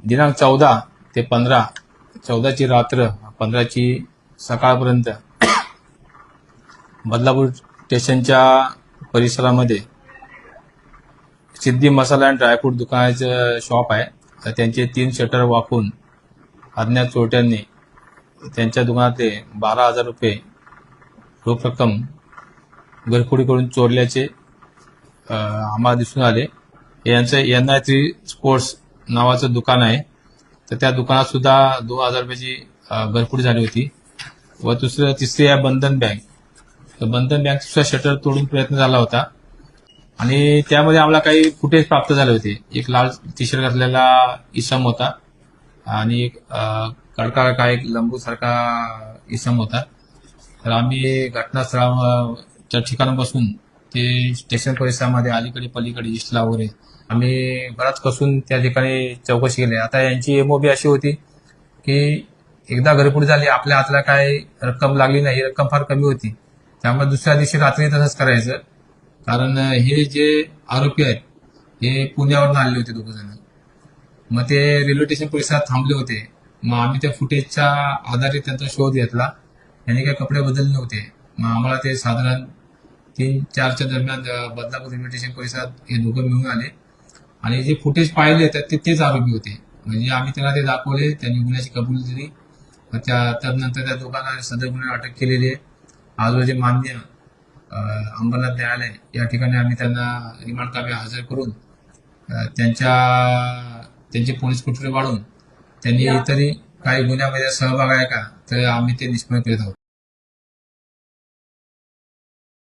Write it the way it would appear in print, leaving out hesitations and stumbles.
दिनांक 14 ते 15, 14ची रात्र 15ची सकाळपर्यंत बदलापूर स्टेशनच्या परिसरामध्ये सिद्धी मसाला अँड ड्रायफ्रूट दुकानाचं शॉप आहे. तर त्यांचे 3 शटर वाकून अज्ञात चोरट्यांनी त्यांच्या दुकानातले 12,000 रुपये रोख रक्कम घरफोडी करून चोरल्याचे आम्हाला दिसून आले. यांचं NI3 स्पोर्ट्स नावाचं दुकान आहे. तर त्या दुकानात सुद्धा 2,000 रुपयाची घरफोडी झाली होती. व तिसरी आहे बंधन बँक. तर बंधन बँक सुद्धा शटर तोडून प्रयत्न झाला होता आणि त्यामध्ये आम्हाला काही फुटेज प्राप्त झाले होते. एक लाल टी शर्ट घातलेला इसम होता आणि एक कडका एक लंबूसारखा इसम होता. तर आम्ही घटनास्थळाच्या ठिकाणापासून ते स्टेशन परिसरामध्ये अलीकडे पलीकडे इस्टला वगैरे आम्ही बराच कसून त्या ठिकाणी चौकशी केली. आता यांची MOB अशी होती की एकदा घरफोडी झाली, आपल्या हाताला काय रक्कम लागली नाही, रक्कम फार कमी होती, त्यामुळे दुसऱ्या दिवशी रात्री तसंच करायचं. कारण हे जे आरोपी आहेत हे पुण्यावरून आलेले होते 2 जण. मग ते रेल्वे स्टेशन परिसरात थांबले होते. मग आम्ही त्या फुटेजच्या आधारे त्यांचा शोध घेतला. त्यांनी काही कपडे बदलले नव्हते. मग आम्हाला ते साधारण 3-4च्या दरम्यान बदलापूर रेल्वे स्टेशन परिसरात हे दोघं मिळून आले आणि जे फुटेज पाहिले तर तेच आरोपी होते. म्हणजे आम्ही त्यांना ते दाखवले, त्यांनी गुन्ह्याची कबुली दिली. त्यानंतर त्या दोघांना सदर गुन्ह्यात अटक केलेली आहे. आज रोजी मान्य अंबरनाथ न्यायालय या ठिकाणी आम्ही त्यांना रिमांड कामी हजर करून त्यांचे पोलीस कोठडी वाढून त्यांनी इतरही काही गुन्ह्यामध्ये सहभाग आहे का तर आम्ही ते निष्पन्न करीत आहोत.